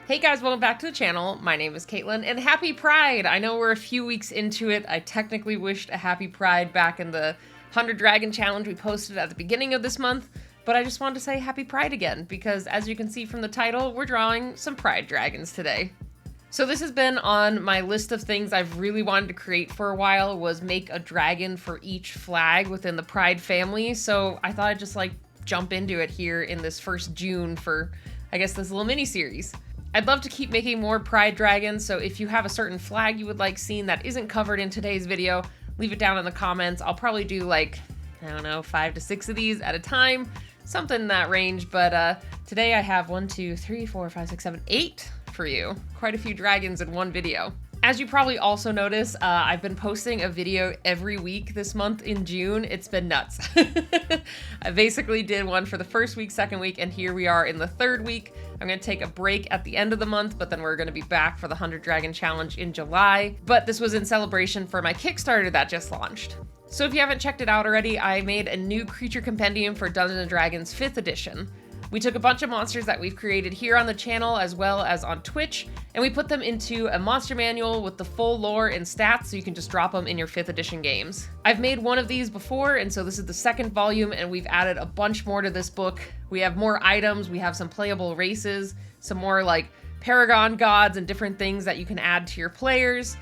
Hey guys, welcome back to the channel. My name is Katelyn, and happy Pride! I know we're a few weeks into it. I technically wished a happy Pride back in the 100 Dragon Challenge we posted at the beginning of this month, but I just wanted to say happy Pride again, because as you can see from the title, we're drawing some Pride dragons today. So this has been on my list of things I've really wanted to create for a while, was make a dragon for each flag within the Pride family, so I thought I'd just jump into it here in this first June for, I guess, this little mini-series. I'd love to keep making more Pride dragons, so if you have a certain flag you would like seen that isn't covered in today's video, leave it down in the comments. I'll probably do 5 to 6 of these at a time, something in that range, but today I have 1, 2, 3, 4, 5, 6, 7, 8 for you. Quite a few dragons in one video. As you probably also notice, I've been posting a video every week this month in June. It's been nuts. I basically did one for the first week, second week, and here we are in the third week. I'm going to take a break at the end of the month, but then we're going to be back for the 100 Dragon Challenge in July. But this was in celebration for my Kickstarter that just launched. So if you haven't checked it out already, I made a new creature compendium for Dungeons & Dragons 5th edition. We took a bunch of monsters that we've created here on the channel as well as on Twitch, and we put them into a monster manual with the full lore and stats so you can just drop them in your 5th edition games. I've made one of these before, and so this is the second volume, and we've added a bunch more to this book. We have more items, we have some playable races, some more paragon gods and different things that you can add to your players.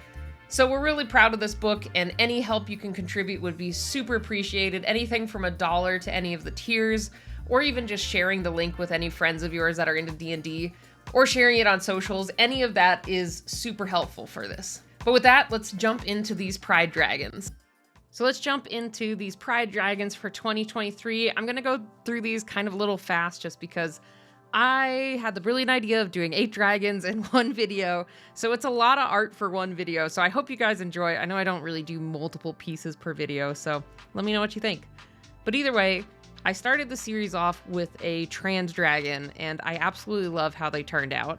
So we're really proud of this book, and any help you can contribute would be super appreciated. Anything from $1 to any of the tiers, or even just sharing the link with any friends of yours that are into D&D, or sharing it on socials. Any of that is super helpful for this. But with that, let's jump into these Pride dragons. So let's jump into these Pride dragons for 2023. I'm gonna go through these kind of a little fast just because I had the brilliant idea of doing 8 dragons in one video, so it's a lot of art for one video, so I hope you guys enjoy. I know I don't really do multiple pieces per video, so let me know what you think. But either way, I started the series off with a trans dragon, and I absolutely love how they turned out.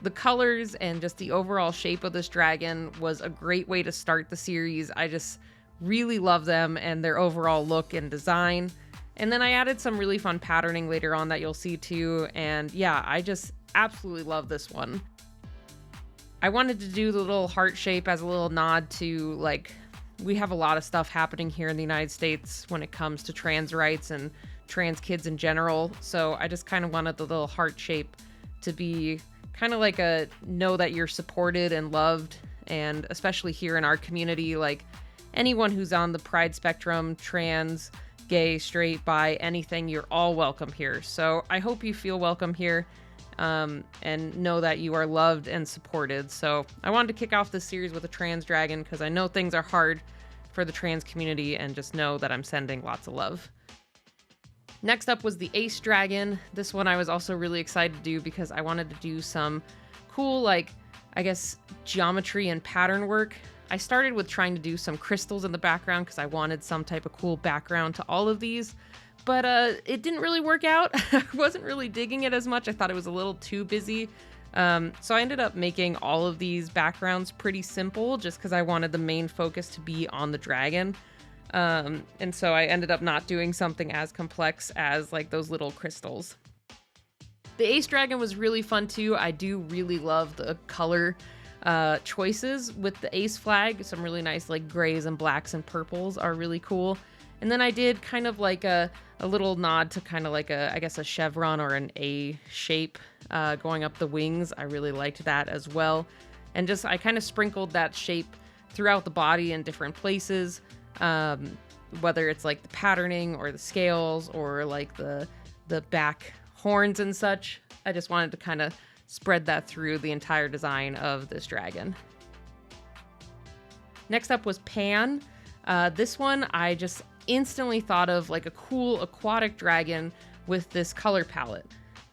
The colors and just the overall shape of this dragon was a great way to start the series. I just really love them and their overall look and design. And then I added some really fun patterning later on that you'll see too, and yeah, I just absolutely love this one. I wanted to do the little heart shape as a little nod to we have a lot of stuff happening here in the United States when it comes to trans rights and trans kids in general. So I just kind of wanted the little heart shape to be kind of like a know that you're supported and loved. And especially here in our community, anyone who's on the Pride spectrum, trans, gay, straight, bi, anything, you're all welcome here. So I hope you feel welcome here. And know that you are loved and supported. So I wanted to kick off this series with a trans dragon because I know things are hard for the trans community, and just know that I'm sending lots of love. Next up was the Ace Dragon. This one I was also really excited to do because I wanted to do some cool, geometry and pattern work. I started with trying to do some crystals in the background because I wanted some type of cool background to all of these. But it didn't really work out. I wasn't really digging it as much. I thought it was a little too busy. So I ended up making all of these backgrounds pretty simple just because I wanted the main focus to be on the dragon. And so I ended up not doing something as complex as those little crystals. The Ace Dragon was really fun too. I do really love the color choices with the Ace flag. Some really nice grays and blacks and purples are really cool. And then I did kind of a little nod to kind of a chevron or an A shape going up the wings. I really liked that as well. And I kind of sprinkled that shape throughout the body in different places, whether it's the patterning or the scales or the back horns and such. I just wanted to kind of spread that through the entire design of this dragon. Next up was Pan. This one I just instantly thought of a cool aquatic dragon with this color palette.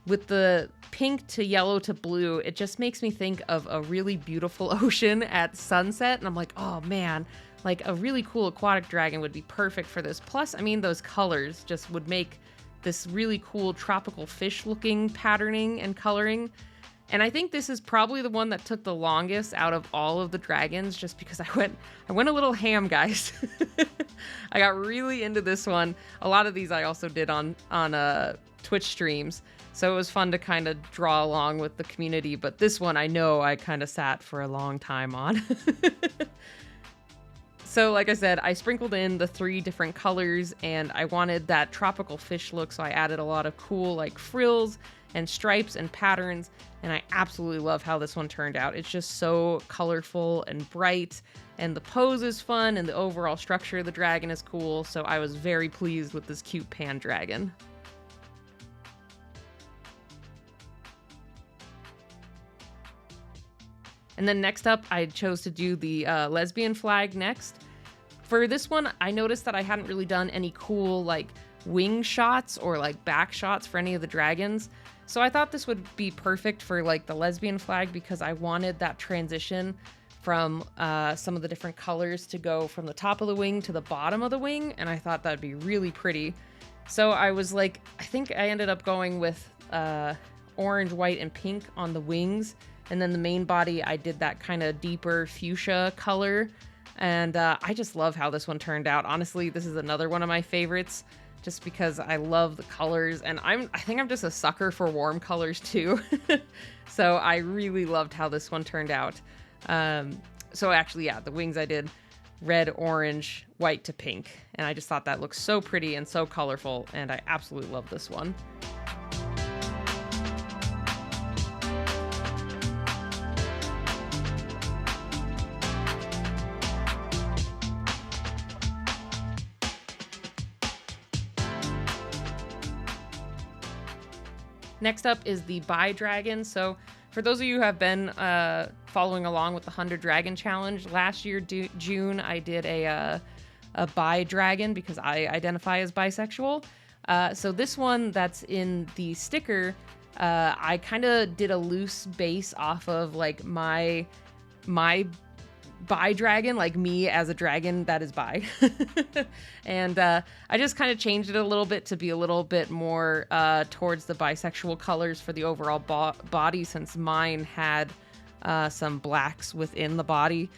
With the pink to yellow to blue, it just makes me think of a really beautiful ocean at sunset, and I'm like, oh man, a really cool aquatic dragon would be perfect for this. Plus, I mean, those colors just would make this really cool tropical fish looking patterning and coloring. And I think this is probably the one that took the longest out of all of the dragons, just because I went a little ham, guys. I got really into this one. A lot of these I also did on Twitch streams, so it was fun to kind of draw along with the community. But this one I know I kind of sat for a long time on. So like I said, I sprinkled in the 3 different colors, and I wanted that tropical fish look, so I added a lot of cool like frills and stripes and patterns, and I absolutely love how this one turned out. It's just so colorful and bright, and the pose is fun, and the overall structure of the dragon is cool, so I was very pleased with this cute pan dragon. And then next up, I chose to do the lesbian flag next. For this one, I noticed that I hadn't really done any cool like wing shots or like back shots for any of the dragons. So I thought this would be perfect for like the lesbian flag, because I wanted that transition from some of the different colors to go from the top of the wing to the bottom of the wing, and I thought that'd be really pretty. So I was like, I think I ended up going with orange, white, and pink on the wings, and then the main body I did that kind of deeper fuchsia color, and I just love how this one turned out. Honestly, this is another one of my favorites, just because I love the colors, and I think I'm just a sucker for warm colors too. So I really loved how this one turned out. So actually, yeah, the wings I did red, orange, white to pink, and I just thought that looked so pretty and so colorful, and I absolutely love this one. Next up is the Bi Dragon. So for those of you who have been following along with the 100 Dragon Challenge, last year, June, I did a Bi Dragon because I identify as bisexual. So this one that's in the sticker, I kind of did a loose base off of like my bi dragon, like me as a dragon that is bi. And I just kind of changed it a little bit to be a little bit more towards the bisexual colors for the overall body, since mine had some blacks within the body.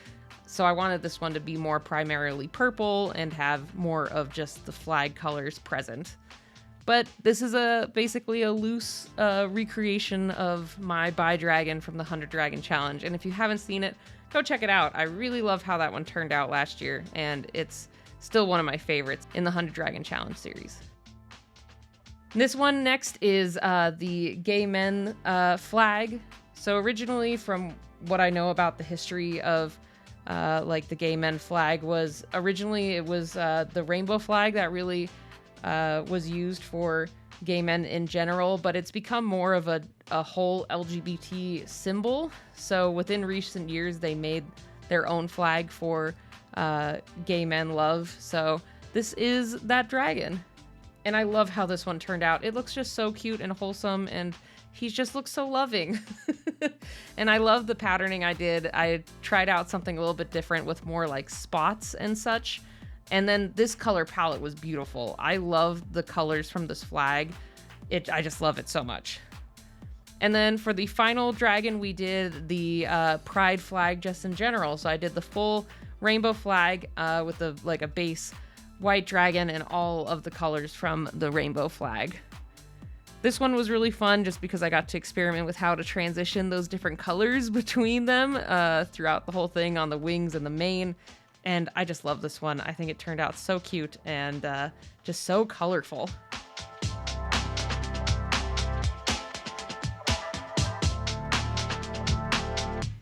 So I wanted this one to be more primarily purple and have more of just the flag colors present. But this is basically a loose recreation of my Bi Dragon from the 100 Dragon Challenge. And if you haven't seen it, go check it out. I really love how that one turned out last year, and it's still one of my favorites in the 100 Dragon Challenge series. This one next is the gay men flag. So originally, from what I know about the history of like the gay men flag, was originally it was the rainbow flag that really was used for gay men in general, but it's become more of a whole LGBT symbol. So within recent years, they made their own flag for gay men love. So this is that dragon. And I love how this one turned out. It looks just so cute and wholesome, and he just looks so loving. And I love the patterning I did. I tried out something a little bit different with more like spots and such. And then this color palette was beautiful. I love the colors from this flag. I just love it so much. And then for the final dragon, we did the pride flag just in general. So I did the full rainbow flag with a base white dragon and all of the colors from the rainbow flag. This one was really fun just because I got to experiment with how to transition those different colors between them throughout the whole thing on the wings and the mane. And I just love this one. I think it turned out so cute and just so colorful.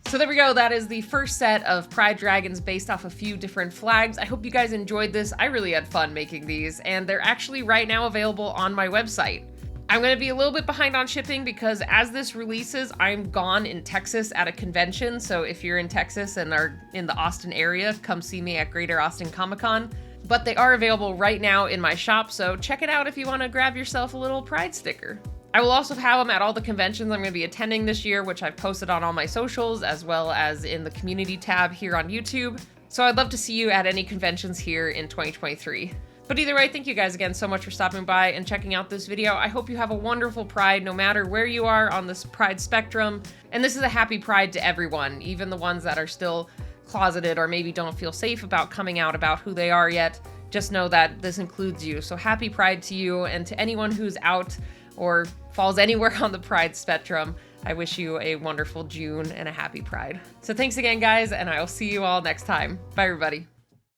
So there we go. That is the first set of Pride Dragons based off a few different flags. I hope you guys enjoyed this. I really had fun making these, and they're actually right now available on my website. I'm going to be a little bit behind on shipping because as this releases, I'm gone in Texas at a convention. So if you're in Texas and are in the Austin area, come see me at Greater Austin Comic Con. But they are available right now in my shop, so check it out if you want to grab yourself a little Pride sticker. I will also have them at all the conventions I'm going to be attending this year, which I've posted on all my socials, as well as in the community tab here on YouTube. So I'd love to see you at any conventions here in 2023. But either way, thank you guys again so much for stopping by and checking out this video. I hope you have a wonderful Pride no matter where you are on this Pride spectrum. And this is a happy Pride to everyone, even the ones that are still closeted or maybe don't feel safe about coming out about who they are yet. Just know that this includes you. So happy Pride to you, and to anyone who's out or falls anywhere on the Pride spectrum, I wish you a wonderful June and a happy Pride. So thanks again, guys, and I will see you all next time. Bye, everybody.